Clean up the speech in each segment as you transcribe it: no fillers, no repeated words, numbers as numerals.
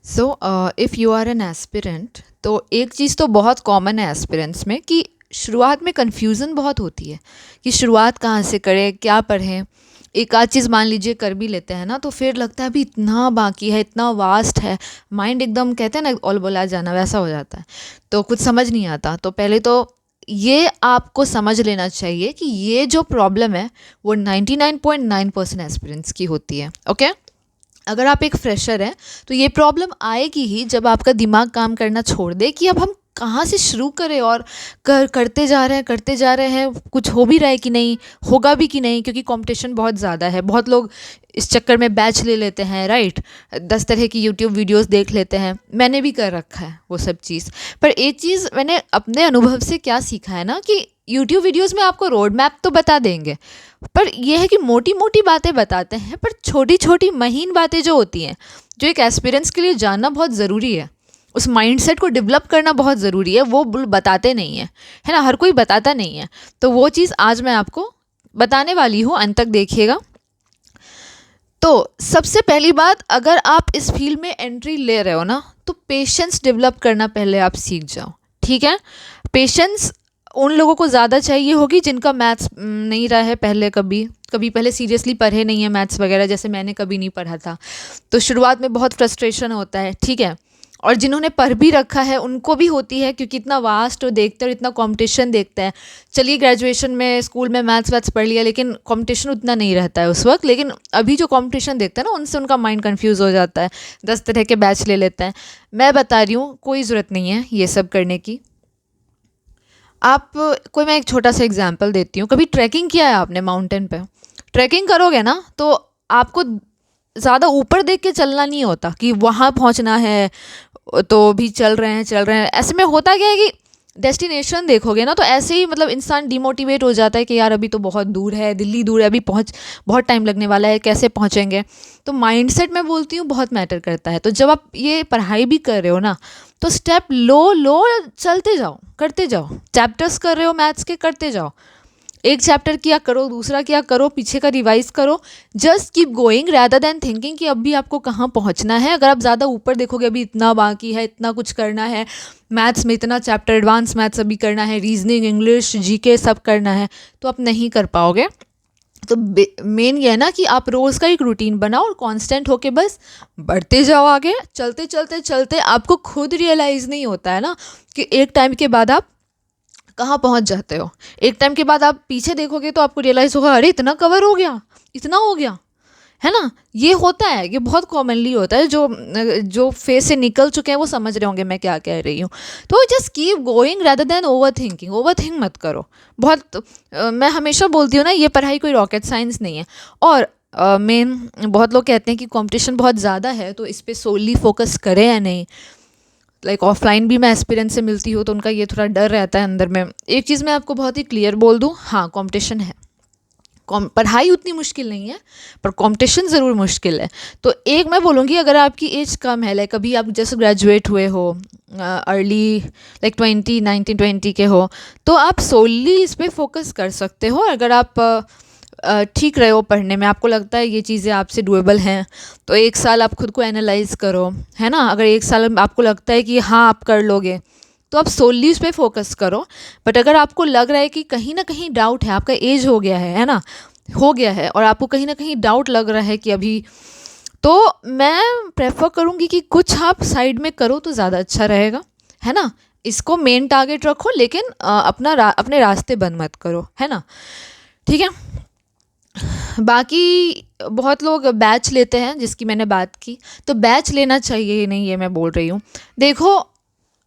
So if you are an aspirant, तो एक चीज़ तो बहुत कॉमन है एस्पिरेंट्स में कि शुरुआत में कन्फ्यूज़न बहुत होती है कि शुरुआत कहाँ से करें, क्या पढ़ें। एक आध चीज़ मान लीजिए कर भी लेते हैं ना, तो फिर लगता है अभी इतना बाकी है, इतना वास्ट है। माइंड एकदम कहते हैं ना ऑल बोला जाना, वैसा हो जाता है, तो कुछ समझ नहीं आता। तो पहले तो ये आपको समझ लेना चाहिए कि ये जो प्रॉब्लम है वो 99.9% एस्पिरेंट्स की होती है। ओके, अगर आप एक फ्रेशर हैं तो ये प्रॉब्लम आएगी ही जब आपका दिमाग काम करना छोड़ दे कि अब हम कहाँ से शुरू करें, और करते जा रहे हैं, कुछ हो भी रहा है कि नहीं, होगा भी कि नहीं, क्योंकि कंपटीशन बहुत ज़्यादा है। बहुत लोग इस चक्कर में बैच ले लेते हैं, राइट। 10 तरह की यूट्यूब वीडियोस देख लेते हैं, मैंने भी कर रखा है वो सब चीज़। पर एक चीज़ मैंने अपने अनुभव से क्या सीखा है ना, कि यूट्यूब वीडियोस में आपको रोड मैप तो बता देंगे, पर यह है कि मोटी मोटी बातें बताते हैं, पर छोटी छोटी महीन बातें जो होती हैं, जो एक एक्सपीरियंस के लिए जानना बहुत ज़रूरी है, उस माइंडसेट को डेवलप करना बहुत ज़रूरी है, वो बताते नहीं हैं, है ना। हर कोई बताता नहीं है। तो वो चीज़ आज मैं आपको बताने वाली हूँ, अंत तक देखिएगा। तो सबसे पहली बात, अगर आप इस फील्ड में एंट्री ले रहे हो ना, तो पेशेंस डेवलप करना पहले आप सीख जाओ, ठीक है। पेशेंस उन लोगों को ज़्यादा चाहिए होगी जिनका मैथ्स नहीं रहा है पहले, कभी पहले सीरियसली पढ़े नहीं है मैथ्स वगैरह, जैसे मैंने कभी नहीं पढ़ा था, तो शुरुआत में बहुत फ्रस्ट्रेशन होता है, ठीक है। और जिन्होंने पढ़ भी रखा है उनको भी होती है, क्योंकि इतना वास्ट और देखते हैं और इतना कंपटीशन देखते हैं। चलिए ग्रेजुएशन में स्कूल में मैथ्स वैथ्स पढ़ लिया, लेकिन कंपटीशन उतना नहीं रहता है उस वक्त। लेकिन अभी जो कंपटीशन देखते हैं ना, उनसे उनका माइंड कंफ्यूज हो जाता है, 10 तरह के बैच ले लेते हैं। मैं बता रही हूँ, कोई ज़रूरत नहीं है ये सब करने की। आप कोई मैं एक छोटा सा एग्जांपल देती हूँ। कभी ट्रैकिंग किया है आपने माउंटेन पे? ट्रैकिंग करोगे ना, तो आपको ज़्यादा ऊपर देख के चलना नहीं होता कि वहाँ पहुँचना है, तो भी चल रहे हैं। ऐसे में होता क्या है कि डेस्टिनेशन देखोगे ना, तो ऐसे ही मतलब इंसान डिमोटिवेट हो जाता है कि यार अभी तो बहुत दूर है, दिल्ली दूर है, अभी बहुत टाइम लगने वाला है, कैसे पहुँचेंगे। तो माइंडसेट मैं बोलती हूँ बहुत मैटर करता है। तो जब आप ये पढ़ाई भी कर रहे हो ना, तो स्टेप लो लो, चलते जाओ, करते जाओ। चैप्टर्स कर रहे हो मैथ्स के, करते जाओ। एक चैप्टर किया करो, दूसरा किया करो, पीछे का रिवाइज करो। Just keep going rather than thinking कि अभी आपको कहाँ पहुँचना है। अगर आप ज़्यादा ऊपर देखोगे, अभी इतना बाकी है, इतना कुछ करना है, मैथ्स में इतना चैप्टर, एडवांस मैथ्स अभी करना है, रीजनिंग, इंग्लिश, जीके सब करना है, तो आप नहीं कर पाओगे। तो मेन ये है ना कि आप रोज़ का एक रूटीन बनाओ और कांस्टेंट होके बस बढ़ते जाओ आगे। चलते चलते चलते आपको खुद रियलाइज़ नहीं होता है ना कि एक टाइम के बाद आप कहाँ पहुँच जाते हो। एक टाइम के बाद आप पीछे देखोगे तो आपको रियलाइज़ होगा, अरे इतना कवर हो गया, इतना हो गया, है ना। ये होता है, ये बहुत कॉमनली होता है। जो फेज से निकल चुके हैं वो समझ रहे होंगे मैं क्या कह रही हूँ। तो just keep going rather than over thinking. Over think मत करो बहुत। मैं हमेशा बोलती हूँ ना, ये पढ़ाई कोई रॉकेट साइंस नहीं है। और मेन बहुत लोग कहते हैं कि कंपटीशन बहुत ज़्यादा है, तो इस पर सोली फोकस करें या नहीं। लाइक ऑफलाइन भी मैं एक्सपीरियंस से मिलती हूँ, तो उनका ये थोड़ा डर रहता है अंदर में। एक चीज़ मैं आपको बहुत ही क्लियर बोल दूँ, हाँ कंपटीशन है। पढ़ाई उतनी मुश्किल नहीं है, पर कंपटीशन ज़रूर मुश्किल है। तो एक मैं बोलूँगी, अगर आपकी एज कम है, लाइक अभी आप जैसे ग्रेजुएट हुए हो, अर्ली लाइक 19 के हो, तो आप सोली इस पर फोकस कर सकते हो। अगर आप ठीक रहे हो पढ़ने में, आपको लगता है ये चीज़ें आपसे डुएबल हैं, तो 1 साल आप खुद को एनालाइज करो, है ना। अगर 1 साल आपको लगता है कि हाँ आप कर लोगे, तो आप सोली उस पर फोकस करो। बट अगर आपको लग रहा है कि कहीं ना कहीं डाउट है, आपका एज हो गया है ना, हो गया है, और आपको कहीं ना कहीं डाउट लग रहा है कि अभी, तो मैं प्रेफर करूँगी कि कुछ आप साइड में करो तो ज़्यादा अच्छा रहेगा, है ना। इसको मेन टारगेट रखो, लेकिन अपने रास्ते बंद मत करो, है ना, ठीक है। बाकी बहुत लोग बैच लेते हैं, जिसकी मैंने बात की, तो बैच लेना चाहिए नहीं, ये मैं बोल रही हूँ। देखो,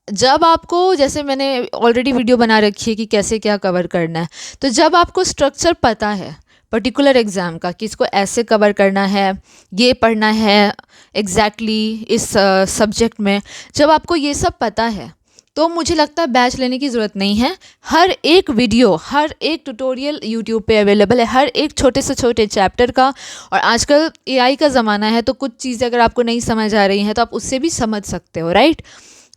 जब आपको, जैसे मैंने ऑलरेडी वीडियो बना रखी है कि कैसे क्या कवर करना है, तो जब आपको स्ट्रक्चर पता है पर्टिकुलर एग्ज़ाम का कि इसको ऐसे कवर करना है, ये पढ़ना है एग्जैक्टली इस सब्जेक्ट में, जब आपको ये सब पता है, तो मुझे लगता है बैच लेने की ज़रूरत नहीं है। हर एक वीडियो, हर एक ट्यूटोरियल यूट्यूब पे अवेलेबल है, हर एक छोटे से छोटे चैप्टर का। और आजकल एआई का ज़माना है, तो कुछ चीज़ें अगर आपको नहीं समझ आ रही हैं, तो आप उससे भी समझ सकते हो, राइट।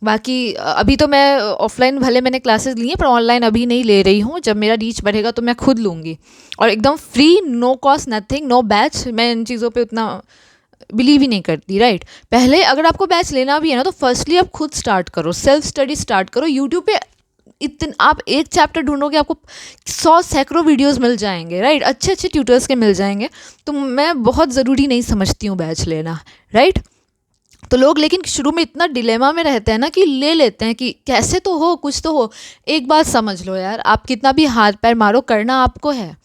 बाकी अभी तो मैं ऑफलाइन भले मैंने क्लासेस ली हैं, पर ऑनलाइन अभी नहीं ले रही हूँ। जब मेरा रीच बढ़ेगा तो मैं खुद लूँगी, और एकदम free, no cost, nothing, no batch. मैं इन चीज़ों पे उतना बिलीव ही नहीं करती, राइट। पहले अगर आपको बैच लेना भी है ना तो फर्स्टली आप खुद स्टार्ट करो, सेल्फ स्टडी स्टार्ट करो। यूट्यूब पे आप एक चैप्टर ढूंढोगे आपको 100 सैकड़ों वीडियोस मिल जाएंगे, राइट। अच्छे अच्छे ट्यूटर्स के मिल जाएंगे। तो मैं बहुत ज़रूरी नहीं समझती हूँ बैच लेना, राइट। तो लोग लेकिन शुरू में इतना डिलेमा में रहते हैं ना कि ले लेते हैं कि कैसे तो हो, कुछ तो हो। एक बात समझ लो यार, आप कितना भी हाथ पैर मारो, करना आपको है।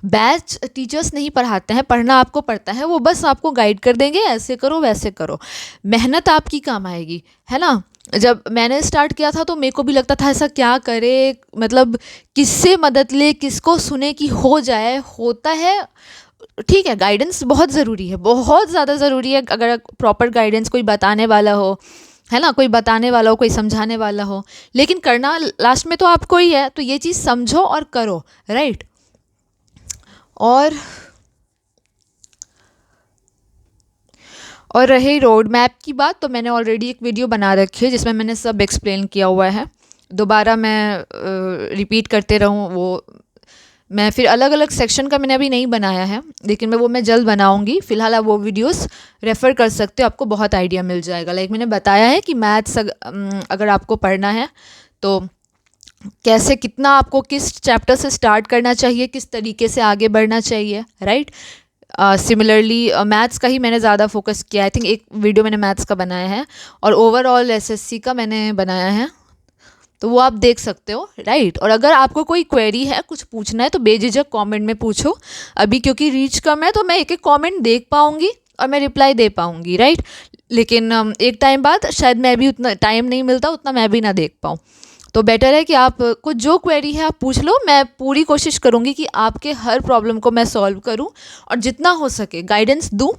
बैच टीचर्स नहीं पढ़ाते हैं, पढ़ना आपको पड़ता है। वो बस आपको गाइड कर देंगे, ऐसे करो वैसे करो। मेहनत आपकी काम आएगी, है ना। जब मैंने स्टार्ट किया था तो मेरे को भी लगता था ऐसा क्या करे, मतलब किससे मदद ले, किसको सुने कि हो जाए। होता है, ठीक है, गाइडेंस बहुत ज़रूरी है, बहुत ज़्यादा ज़रूरी है। अगर प्रॉपर गाइडेंस कोई बताने वाला हो, है ना, कोई बताने वाला हो, कोई समझाने वाला हो, लेकिन करना लास्ट में तो आपको ही है। तो ये चीज़ समझो और करो, राइट। और रही रोड मैप की बात, तो मैंने ऑलरेडी एक वीडियो बना रखी है जिसमें मैंने सब एक्सप्लेन किया हुआ है। दोबारा मैं रिपीट करते रहूँ वो, मैं फिर अलग अलग सेक्शन का मैंने अभी नहीं बनाया है, लेकिन मैं जल्द बनाऊंगी। फ़िलहाल आप वो वीडियोस रेफ़र कर सकते हो, आपको बहुत आइडिया मिल जाएगा। लाइक मैंने बताया है कि मैथ्स अगर आपको पढ़ना है तो कैसे, कितना आपको किस चैप्टर से स्टार्ट करना चाहिए, किस तरीके से आगे बढ़ना चाहिए, राइट। सिमिलरली मैथ्स का ही मैंने ज़्यादा फोकस किया। आई थिंक एक वीडियो मैंने मैथ्स का बनाया है और ओवरऑल एसएससी का मैंने बनाया है, तो वो आप देख सकते हो, राइट। और अगर आपको कोई क्वेरी है, कुछ पूछना है, तो बेझिझक कमेंट में पूछो। अभी क्योंकि रीच कम है तो मैं एक एक कमेंट देख पाऊँगी और मैं रिप्लाई दे पाऊँगी, राइट। लेकिन एक टाइम बाद शायद मैं भी, उतना टाइम नहीं मिलता, उतना मैं भी ना देख पाऊँ। तो बेटर है कि आप कुछ जो क्वेरी है आप पूछ लो। मैं पूरी कोशिश करूँगी कि आपके हर प्रॉब्लम को मैं सॉल्व करूँ और जितना हो सके गाइडेंस दूँ।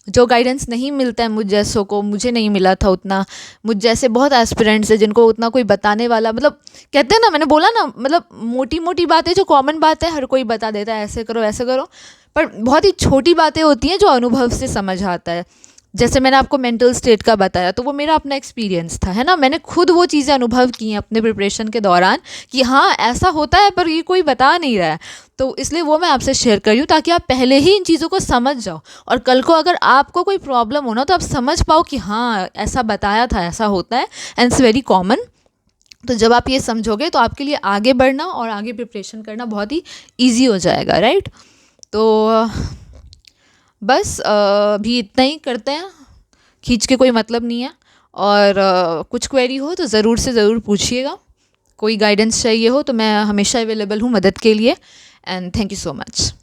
जो गाइडेंस नहीं मिलता है मुझ जैसों को, मुझे नहीं मिला था उतना, मुझ जैसे बहुत एस्पिरेंट्स हैं जिनको उतना कोई बताने वाला, मतलब कहते हैं ना, मैंने बोला ना, मतलब मोटी मोटी बातें जो कॉमन बात है हर कोई बता देता है, ऐसे करो ऐसे करो, पर बहुत ही छोटी बातें होती हैं जो अनुभव से समझ आता है। जैसे मैंने आपको मेंटल स्टेट का बताया, तो वो मेरा अपना एक्सपीरियंस था, है ना। मैंने खुद वो चीज़ें अनुभव की हैं अपने प्रिपरेशन के दौरान कि हाँ ऐसा होता है, पर ये कोई बता नहीं रहा है। तो इसलिए वो मैं आपसे शेयर कर रही हूँ ताकि आप पहले ही इन चीज़ों को समझ जाओ, और कल को अगर आपको कोई प्रॉब्लम हो ना तो आप समझ पाओ कि हाँ ऐसा बताया था, ऐसा होता है, एंड इट्स वेरी कॉमन। तो जब आप ये समझोगे तो आपके लिए आगे बढ़ना और आगे प्रिपरेशन करना बहुत ही ईजी हो जाएगा, राइट। तो बस अभी इतना ही करते हैं, खींच के कोई मतलब नहीं है। और कुछ क्वेरी हो तो ज़रूर से ज़रूर पूछिएगा। कोई गाइडेंस चाहिए हो तो मैं हमेशा अवेलेबल हूँ मदद के लिए। And thank you so much.